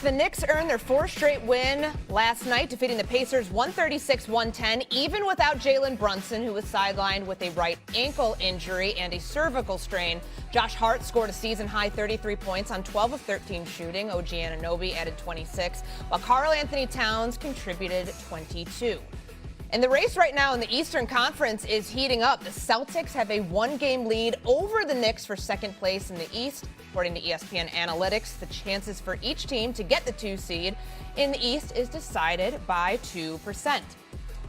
The Knicks earned their fourth straight win last night, defeating the Pacers 136-110, even without Jalen Brunson, who was sidelined with a right ankle injury and a cervical strain. Josh Hart scored a season-high 33 points on 12 of 13 shooting. OG Anunoby added 26, while Karl Anthony Towns contributed 22. And the race right now in the Eastern Conference is heating up. The Celtics have a one-game lead over the Knicks for second place in the East. According to ESPN Analytics, the chances for each team to get the 2 seed in the East is decided by 2%.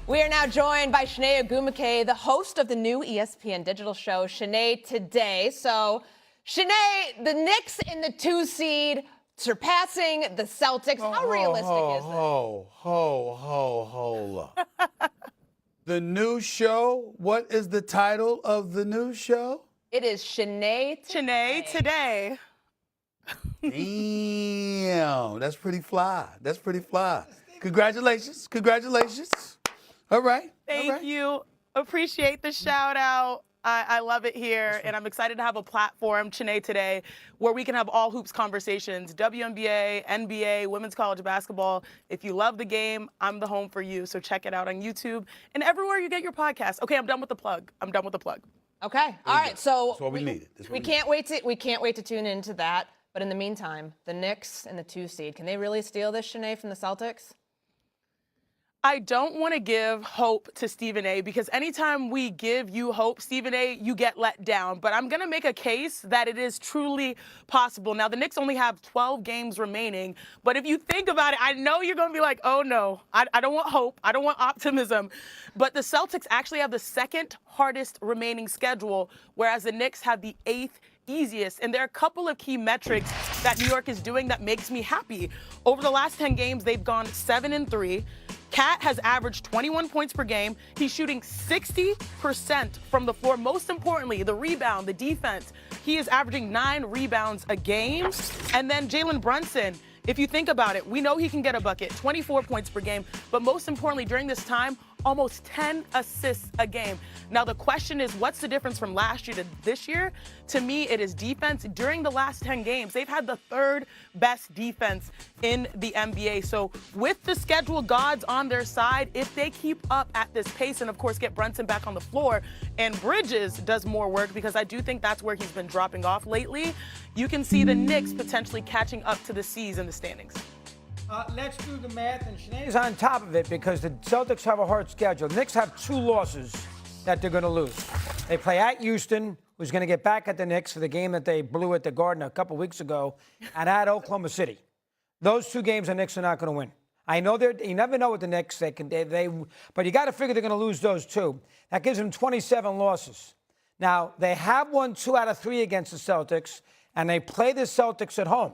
We are now joined by Shanae Ogumike, the host of the new ESPN digital show, Shanae Today. So, Shanae, the Knicks in the 2 seed, surpassing the Celtics. How realistic is this? Hold up. The new show, what is the title of the new show? It is Shanae Today. Shanae Today. Damn, that's pretty fly. That's pretty fly. Congratulations. All right. Thank you. Appreciate the shout out. I love it here, and I'm excited to have a platform, Shanae Today, where we can have all hoops conversations, WNBA, NBA, women's college basketball. If you love the game, I'm the home for you, so check it out on YouTube and everywhere you get your podcast. Okay, I'm done with the plug. Okay. All right. So That's what we needed. We can't wait to tune into that. But in the meantime, the Knicks and the 2 seed, can they really steal this, Shanae, from the Celtics? I don't want to give hope to Stephen A. because anytime we give you hope, Stephen A., you get let down. But I'm going to make a case that it is truly possible. Now, the Knicks only have 12 games remaining. But if you think about it, I know you're going to be like, oh, no, I don't want hope. I don't want optimism. But the Celtics actually have the second hardest remaining schedule, whereas the Knicks have the 8th easiest. And there are a couple of key metrics that New York is doing that makes me happy. Over the last 10 games, they've gone 7-3. Cat has averaged 21 points per game. He's shooting 60% from the floor. Most importantly, the rebound, the defense. He is averaging 9 rebounds a game. And then Jalen Brunson, if you think about it, we know he can get a bucket, 24 points per game. But most importantly, during this time, almost 10 assists a game. Now, the question is, what's the difference from last year to this year? To me, it is defense. During the last 10 games, they've had the 3rd best defense in the NBA. So with the schedule gods on their side, if they keep up at this pace and, of course, get Brunson back on the floor and Bridges does more work, because I do think that's where he's been dropping off lately, you can see the Knicks potentially catching up to the C's in the standings. Let's do the math, and Shanae's on top of it because the Celtics have a hard schedule. The Knicks have 2 losses that they're going to lose. They play at Houston, who's going to get back at the Knicks for the game that they blew at the Garden a couple weeks ago, and at Oklahoma City. Those 2 games the Knicks are not going to win. I know you never know with the Knicks, but you got to figure they're going to lose those 2. That gives them 27 losses. Now, they have won 2 out of 3 against the Celtics, and they play the Celtics at home.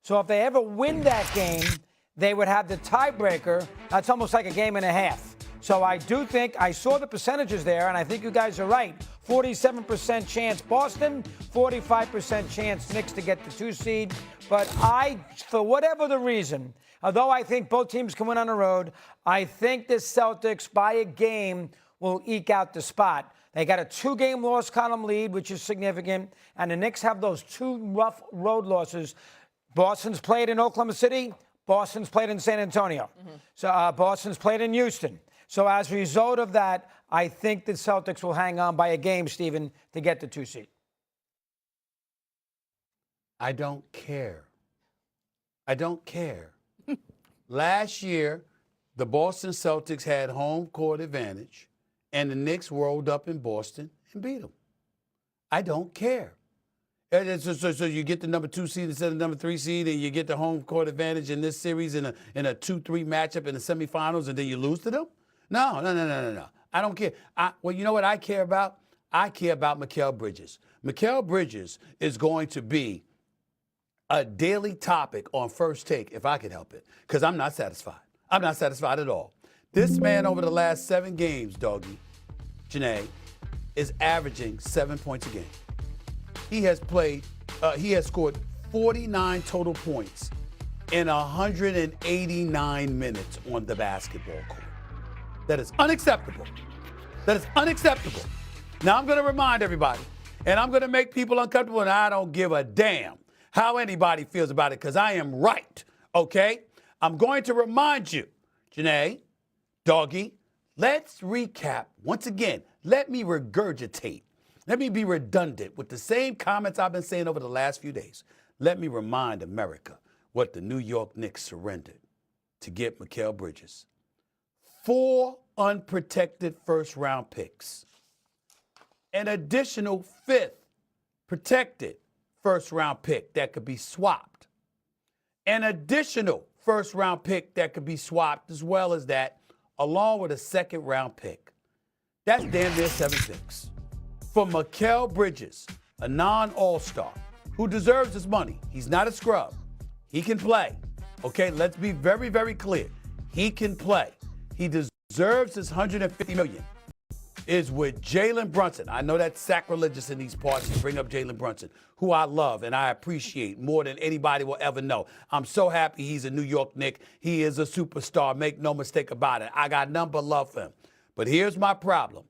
So if they ever win that game, they would have the tiebreaker. That's almost like a game and a half. So I do think, I saw the percentages there, and I think you guys are right. 47% chance Boston, 45% chance Knicks to get the 2 seed. But for whatever the reason, although I think both teams can win on the road, I think the Celtics, by a game, will eke out the spot. They got a 2-game loss column lead, which is significant, and the Knicks have those 2 rough road losses. Boston's played in Oklahoma City. Boston's played in San Antonio. So Boston's played in Houston. So as a result of that, I think the Celtics will hang on by a game, Stephen, to get the 2 seed. I don't care. Last year, the Boston Celtics had home court advantage, and the Knicks rolled up in Boston and beat them. I don't care. So you get the number 2 seed instead of number 3 seed, and you get the home court advantage in this series in a 2-3 matchup in the semifinals, and then you lose to them? No. I don't care. Well, you know what I care about? I care about Mikal Bridges. Mikal Bridges is going to be a daily topic on First Take, if I could help it, because I'm not satisfied. I'm not satisfied at all. This man over the last 7 games, Doggy, Janae, is averaging 7 points a game. He has scored 49 total points in 189 minutes on the basketball court. That is unacceptable. Now, I'm going to remind everybody, and I'm going to make people uncomfortable, and I don't give a damn how anybody feels about it, because I am right Okay? I'm going to remind you, Janae, Doggy, let's recap. Once again, let me regurgitate. Let me be redundant with the same comments I've been saying over the last few days. Let me remind America what the New York Knicks surrendered to get Mikal Bridges. 4 unprotected first-round picks. An additional 5th protected first-round pick that could be swapped. An additional first-round pick that could be swapped as well as that, along with a second-round pick. That's damn near 7 picks. For Mikal Bridges, a non-all-star, who deserves his money. He's not a scrub. He can play. Okay, let's be very, very clear. He can play. He deserves his $150 million. Is with Jalen Brunson. I know that's sacrilegious in these parts to bring up Jalen Brunson, who I love and I appreciate more than anybody will ever know. I'm so happy he's a New York Knick. He is a superstar. Make no mistake about it. I got none but love for him. But here's my problem.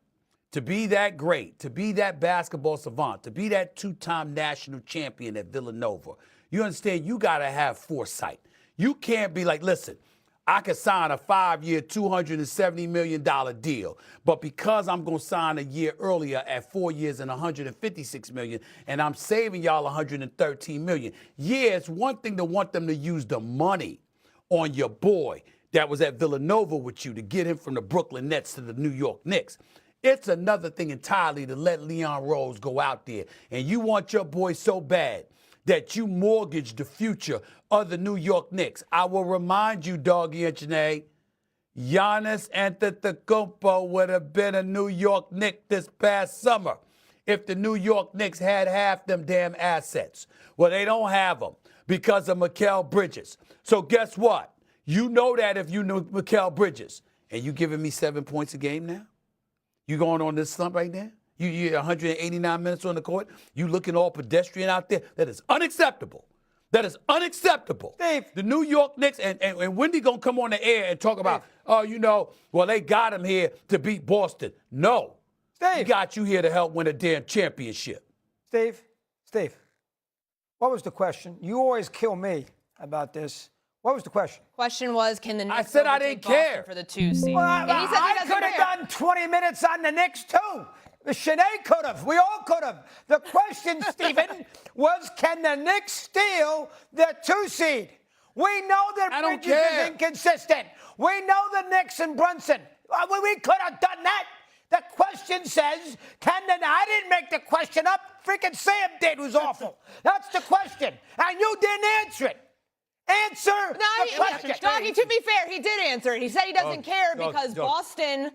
To be that great, to be that basketball savant, to be that 2-time national champion at Villanova, you understand you got to have foresight. You can't be like, listen, I could sign a 5-year, $270 million deal, but because I'm going to sign a year earlier at 4 years and $156 million, and I'm saving y'all $113 million. Yeah, it's one thing to want them to use the money on your boy that was at Villanova with you to get him from the Brooklyn Nets to the New York Knicks. It's another thing entirely to let Leon Rose go out there, and you want your boy so bad that you mortgage the future of the New York Knicks. I will remind you, Doggy and Janae, Giannis Antetokounmpo would have been a New York Knick this past summer if the New York Knicks had half them damn assets. Well, they don't have them because of Mikal Bridges. So guess what? You know that if you knew Mikal Bridges, and you giving me 7 points a game now? You going on this slump right now? You 189 minutes on the court. You looking all pedestrian out there. That is unacceptable. That is unacceptable. Steve. The New York Knicks, and Wendy going to come on the air and talk about, well, they got him here to beat Boston. No. Steve. He got you here to help win a damn championship. Steve, what was the question? You always kill me about this. What was the question? Question was, can the Knicks I said I overtake didn't care. Boston for the 2 seed? Well, And he said he I doesn't could have care. done 20 minutes on the Knicks, too. Shanae could have. We all could have. The question, Stephen, was can the Knicks steal the 2 seed? We know that I don't Bridges care. is inconsistent. We know the Knicks and Brunson. We could have done that. The question says, I didn't make the question up. Freaking Sam did, who's awful. That's the question. And you didn't answer it. Answer the question. Doggy, to be fair, he did answer it. He said he doesn't care because Dog. Boston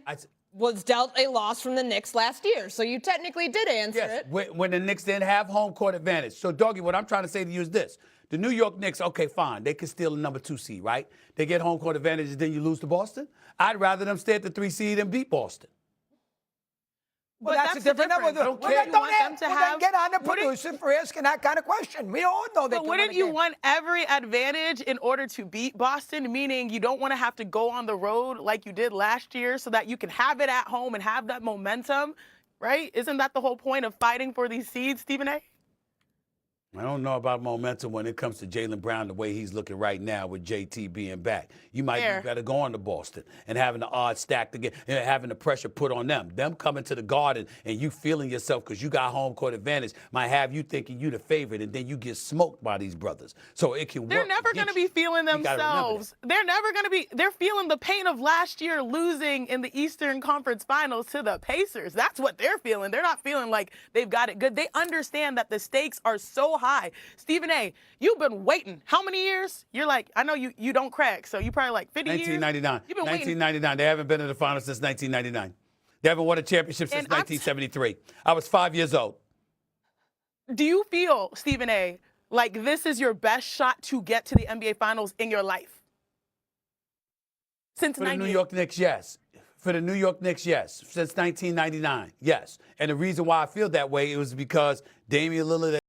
was dealt a loss from the Knicks last year. So you technically did answer it. When the Knicks didn't have home court advantage. So, Doggy, what I'm trying to say to you is this. The New York Knicks, okay, fine. They could steal the number 2 seed, right? They get home court advantage and then you lose to Boston? I'd rather them stay at the 3 seed and beat Boston. Well, But that's a that's the different number. difference. Well, Wouldn't then you want them to then have- get on the wouldn't- producer for asking that kind of question. We all know they But can wouldn't win a you game. want every advantage in order to beat Boston? Meaning you don't want to have to go on the road like you did last year so that you can have it at home and have that momentum, right? Isn't that the whole point of fighting for these seeds, Stephen A? I don't know about momentum when it comes to Jaylen Brown the way he's looking right now with JT being back. You might Fair. be better going to Boston and having the odds stacked again and having the pressure put on them. Them coming to the Garden and you feeling yourself because you got home court advantage might have you thinking you the favorite and then you get smoked by these brothers. So it can They're work never going to against be you. feeling You gotta remember themselves. They're never going to be. They're feeling the pain of last year losing in the Eastern Conference Finals to the Pacers. That's what they're feeling. They're not feeling like they've got it good. They understand that the stakes are so high. Stephen A., you've been waiting. How many years? You're like, I know you don't crack, so you probably like 50 years. 1999. You've been waiting. 1999. They haven't been in the finals since 1999. They haven't won a championship since And I'm 1973. I was 5 years old. Do you feel, Stephen A., like this is your best shot to get to the NBA Finals in your life? Since For the New 98. York Knicks, yes. For the New York Knicks, yes. Since 1999, yes. And the reason why I feel that way, it was because Damian Lillard